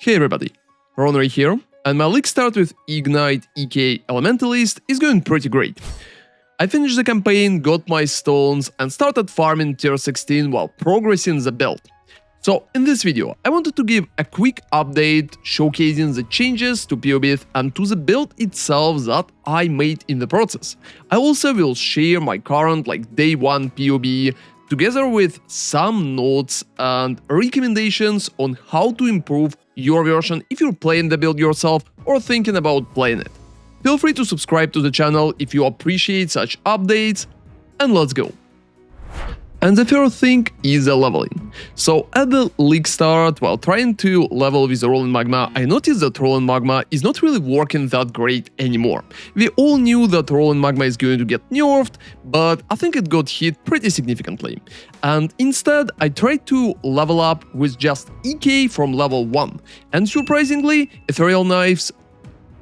Hey everybody, ronarray here, and my league start with Ignite EK Elementalist is going pretty great. I finished the campaign, got my stones, and started farming tier 16 while progressing the build. So in this video, I wanted to give a quick update showcasing the changes to PoE and to the build itself that I made in the process. I also will share my current day 1 PoE together with some notes and recommendations on how to improve your version if you're playing the build yourself or thinking about playing it. Feel free to subscribe to the channel if you appreciate such updates, and let's go. And the first thing is the leveling. So at the league start, while trying to level with the rolling magma, I noticed that rolling magma is not really working that great anymore. We all knew that rolling magma is going to get nerfed, but I think it got hit pretty significantly. And instead, I tried to level up with just EK from level 1. And surprisingly, Ethereal Knives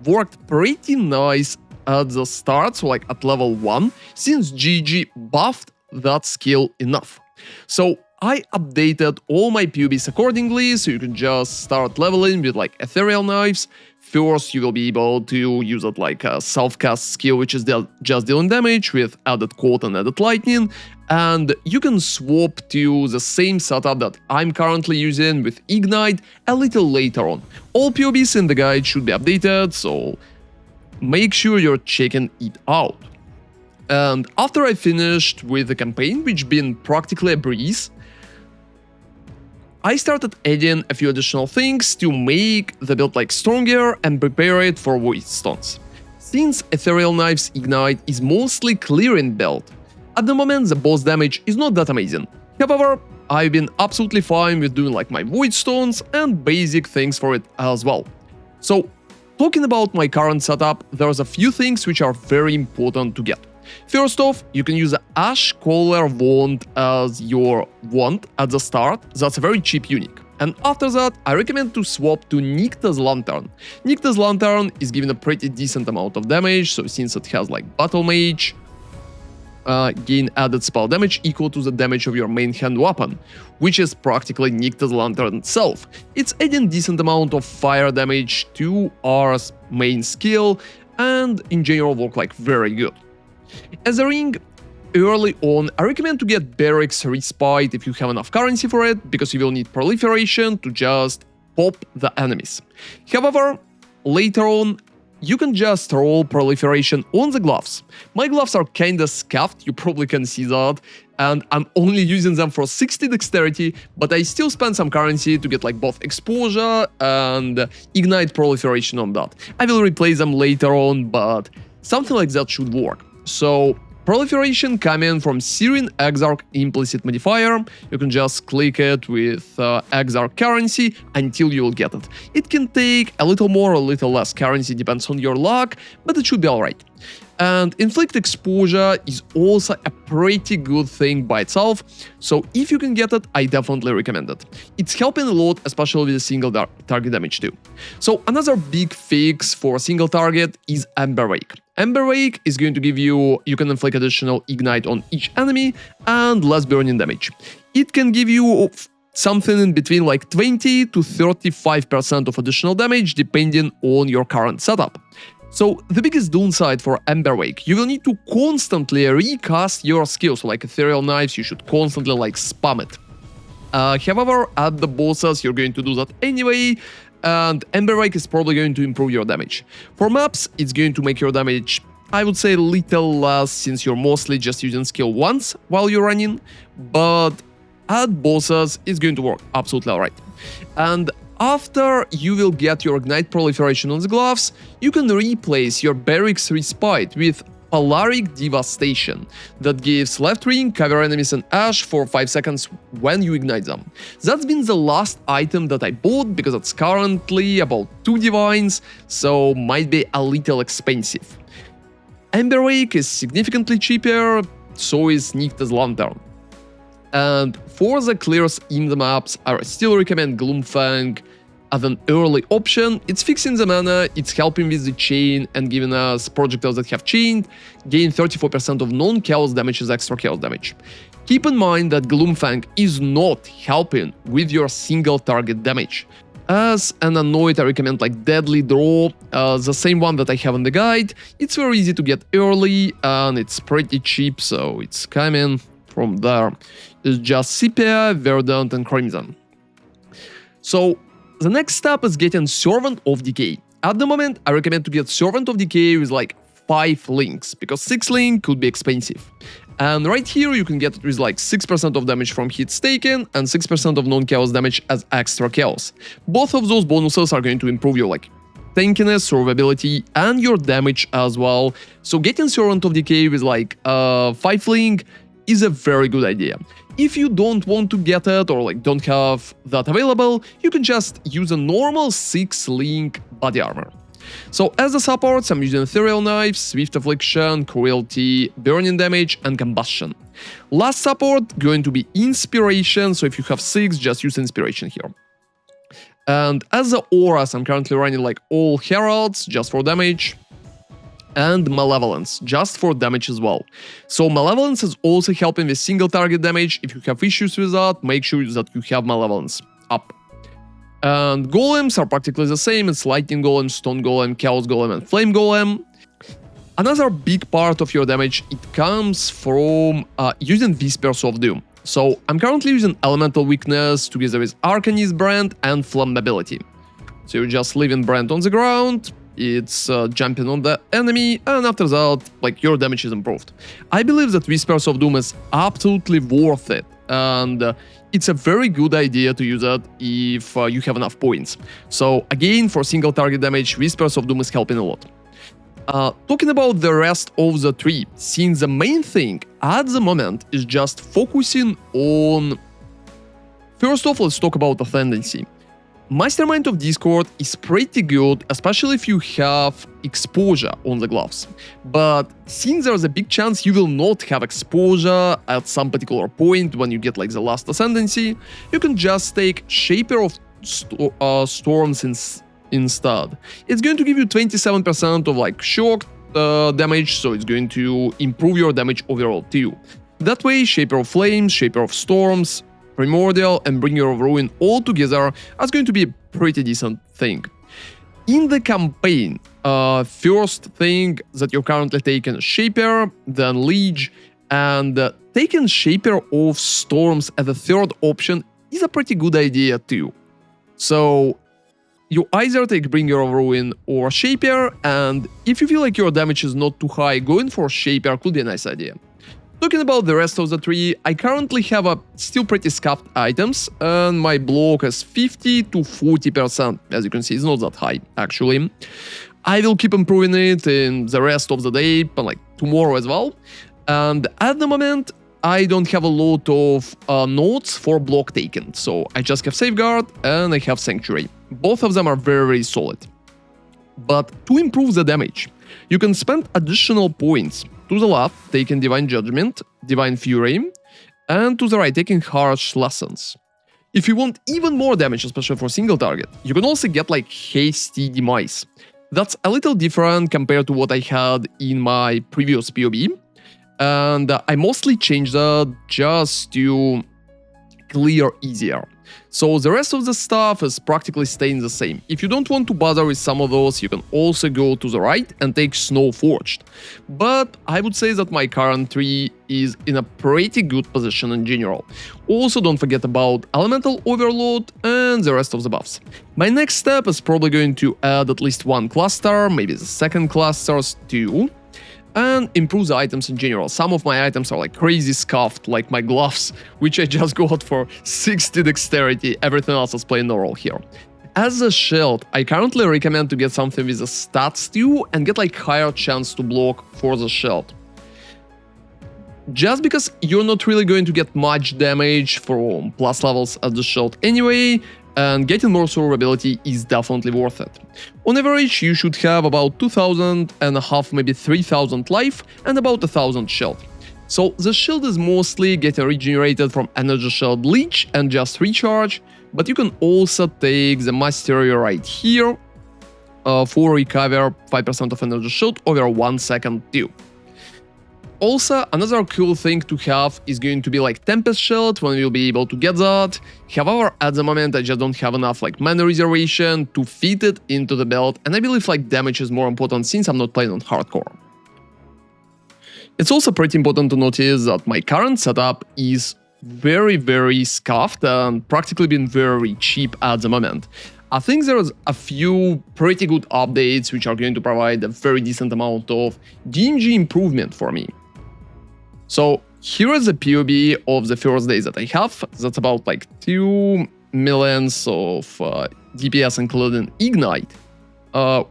worked pretty nice at the start, so at level 1, since GG buffed that skill enough. So I updated all my PoEs accordingly, so you can just start leveling with Ethereal Knives. First, you will be able to use it like a self-cast skill, which is just dealing damage with added cold and added lightning, and you can swap to the same setup that I'm currently using with Ignite a little later on. All PoEs in the guide should be updated, so make sure you're checking it out. And after I finished with the campaign, which been practically a breeze, I started adding a few additional things to make the build stronger and prepare it for void stones. Since Ethereal Knives Ignite is mostly clearing build, at the moment the boss damage is not that amazing. However, I've been absolutely fine with doing my void stones and basic things for it as well. So, talking about my current setup, there's a few things which are very important to get. First off, you can use the Ash Collar Wand as your wand at the start. That's a very cheap unique. And after that, I recommend to swap to Nycta's Lantern. Nycta's Lantern is giving a pretty decent amount of damage, so since it has Battle Mage, gain added spell damage equal to the damage of your main hand weapon, which is practically Nycta's Lantern itself. It's adding decent amount of fire damage to R's main skill, and in general work very good. As a ring, early on, I recommend to get Barracks Respite if you have enough currency for it, because you will need Proliferation to just pop the enemies. However, later on, you can just roll Proliferation on the gloves. My gloves are kinda scuffed, you probably can see that, and I'm only using them for 60 dexterity, but I still spend some currency to get both exposure and ignite Proliferation on that. I will replace them later on, but something like that should work. So, Proliferation coming from Syrian Exarch implicit modifier. You can just click it with Exarch currency until you will get it. It can take a little more or a little less currency, depends on your luck, but it should be alright. And Inflict Exposure is also a pretty good thing by itself, so if you can get it, I definitely recommend it. It's helping a lot, especially with single target damage too. So another big fix for single target is Ember Wake. Ember Wake is going to give you can inflict additional ignite on each enemy and less burning damage. It can give you something in between 20 to 35% of additional damage depending on your current setup. So the biggest downside for Ember Wake, you will need to constantly recast your skills, so Ethereal Knives, you should constantly spam it. However, at the bosses, you're going to do that anyway, and Ember Wake is probably going to improve your damage. For maps, it's going to make your damage, I would say, a little less, since you're mostly just using skill once while you're running, but at bosses, it's going to work absolutely alright. And after you will get your Ignite Proliferation on the gloves, you can replace your Barracks Respite with Polaric Devastation that gives left ring, cover enemies in Ash for 5 seconds when you ignite them. That's been the last item that I bought because it's currently about 2 divines, so might be a little expensive. Ember Wake is significantly cheaper, so is Nycta's Lantern. And for the clears in the maps, I still recommend Gloomfang as an early option. It's fixing the mana, it's helping with the chain and giving us projectiles that have chained, gain 34% of non-chaos damage as extra chaos damage. Keep in mind that Gloomfang is not helping with your single target damage. As an annoyed, I recommend like Deadly Draw, the same one that I have in the guide. It's very easy to get early and it's pretty cheap, so it's coming from there. It's just Sepia, Verdant, and Crimson. So the next step is getting Servant of Decay. At the moment, I recommend to get Servant of Decay with like 5 links, because 6 link could be expensive. And right here you can get it with like 6% of damage from hits taken and 6% of non-chaos damage as extra chaos. Both of those bonuses are going to improve your like tankiness, survivability, and your damage as well. So getting Servant of Decay with like 5 link is a very good idea. If you don't want to get it or like don't have that available, you can just use a normal 6 link body armor. So as the supports, I'm using Ethereal Knives, Swift Affliction, Cruelty, Burning Damage, and Combustion. Last support going to be Inspiration, so if you have 6, just use Inspiration here. And as the auras, I'm currently running like all heralds, just for damage, and Malevolence, just for damage as well. So Malevolence is also helping with single target damage. If you have issues with that, make sure that you have Malevolence up. And golems are practically the same. It's Lightning Golem, Stone Golem, Chaos Golem, and Flame Golem. Another big part of your damage, it comes from using Whispers of Doom. So I'm currently using Elemental Weakness together with Arcanist Brand and Flammability. So you're just leaving Brand on the ground, it's jumping on the enemy, and after that, like, your damage is improved. I believe that Whispers of Doom is absolutely worth it, and it's a very good idea to use it if you have enough points. So again, for single target damage, Whispers of Doom is helping a lot. Talking about the rest of the tree, since the main thing at the moment is just focusing on... First off, let's talk about ascendancy. Mastermind of Discord is pretty good, especially if you have exposure on the gloves. But since there's a big chance you will not have exposure at some particular point when you get like the last ascendancy, you can just take Shaper of Storms instead. It's going to give you 27% of like shock damage, so it's going to improve your damage overall too. That way, Shaper of Flames, Shaper of Storms, Primordial, and Bringer of Ruin all together is going to be a pretty decent thing. In the campaign, first thing that you're currently taking is Shaper, then Liege, and taking Shaper of Storms as a third option is a pretty good idea too. So you either take Bringer of Ruin or Shaper, and if you feel like your damage is not too high, going for Shaper could be a nice idea. Talking about the rest of the tree, I currently have still pretty scuffed items, and my block is 50 to 40%. As you can see, it's not that high, actually. I will keep improving it in the rest of the day, and like tomorrow as well. And at the moment, I don't have a lot of nodes for block taken, so I just have Safeguard and I have Sanctuary. Both of them are very, very solid. But to improve the damage, you can spend additional points. To the left, taking Divine Judgment, Divine Fury, and to the right, taking Harsh Lessons. If you want even more damage, especially for single target, you can also get like Hasty Demise. That's a little different compared to what I had in my previous PoE, and I mostly changed that just to clear easier. So the rest of the stuff is practically staying the same. If you don't want to bother with some of those, you can also go to the right and take Snow Forged. But I would say that my current tree is in a pretty good position in general. Also, don't forget about Elemental Overload and the rest of the buffs. My next step is probably going to add at least one cluster, maybe the second clusters too, and improve the items in general. Some of my items are like crazy scuffed, like my gloves, which I just got for 60 dexterity. Everything else is playing no role here. As a shield, I currently recommend to get something with a stats too and get like higher chance to block for the shield. Just because you're not really going to get much damage from plus levels as the shield anyway, and getting more survivability is definitely worth it. On average, you should have about 2,500, maybe 3,000 life and about 1,000 shield. So the shield is mostly getting regenerated from Energy Shield Leech and just recharge, but you can also take the Mastery right here for recover 5% of Energy Shield over 1 second too. Also, another cool thing to have is going to be like Tempest Shield, when we'll be able to get that. However, at the moment I just don't have enough like mana reservation to fit it into the build, and I believe like damage is more important since I'm not playing on hardcore. It's also pretty important to notice that my current setup is very scuffed and practically been very cheap at the moment. I think there's a few pretty good updates which are going to provide a very decent amount of DMG improvement for me. So here is the POB of the first days that I have. That's about like 2 millions of DPS including Ignite,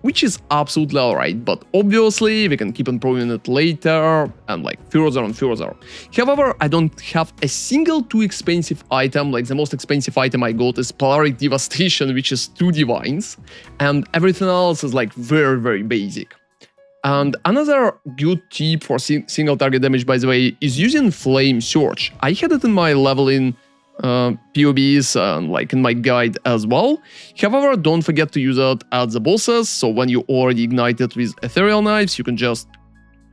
which is absolutely alright, but obviously we can keep improving it later and like further and further. However, I don't have a single too expensive item. Like the most expensive item I got is Polaric Devastation, which is 2 divines, and everything else is like very basic. And another good tip for single target damage, by the way, is using Flame Surge. I had it in my leveling POBs and like in my guide as well. However, don't forget to use it at the bosses, so when you already ignited with Ethereal Knives, you can just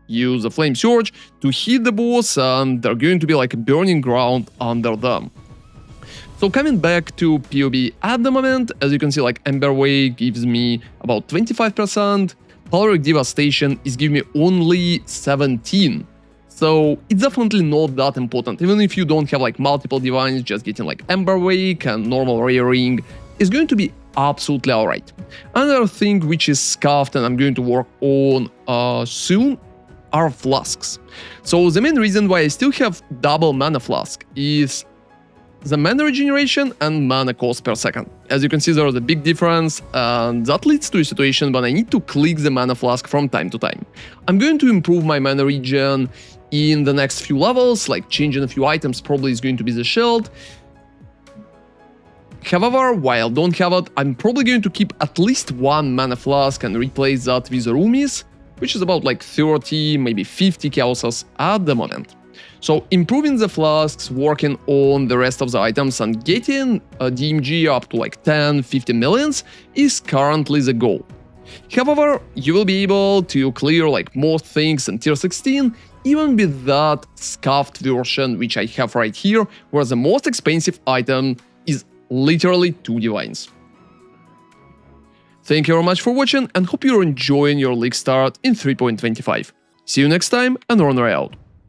use the Flame Surge to hit the boss and they're going to be like a burning ground under them. So coming back to POB at the moment, as you can see, like Ember Way gives me about 25%, Polaric Devastation is giving me only 17%. So it's definitely not that important. Even if you don't have like multiple divines, just getting like Ember Wake and normal Ray Ring is going to be absolutely alright. Another thing which is scuffed and I'm going to work on soon are flasks. So the main reason why I still have double mana flask is the mana regeneration and mana cost per second. As you can see, there is a big difference, and that leads to a situation when I need to click the mana flask from time to time. I'm going to improve my mana regen in the next few levels, like changing a few items probably is going to be the shield. However, while I don't have it, I'm probably going to keep at least 1 mana flask and replace that with roomies, which is about like 30, maybe 50 chaoses at the moment. So improving the flasks, working on the rest of the items and getting a DMG up to like 10-15 millions is currently the goal. However, you will be able to clear like most things in tier 16 even with that scuffed version which I have right here, where the most expensive item is literally 2 divines. Thank you very much for watching and hope you're enjoying your league start in 3.25. See you next time and ronarray out.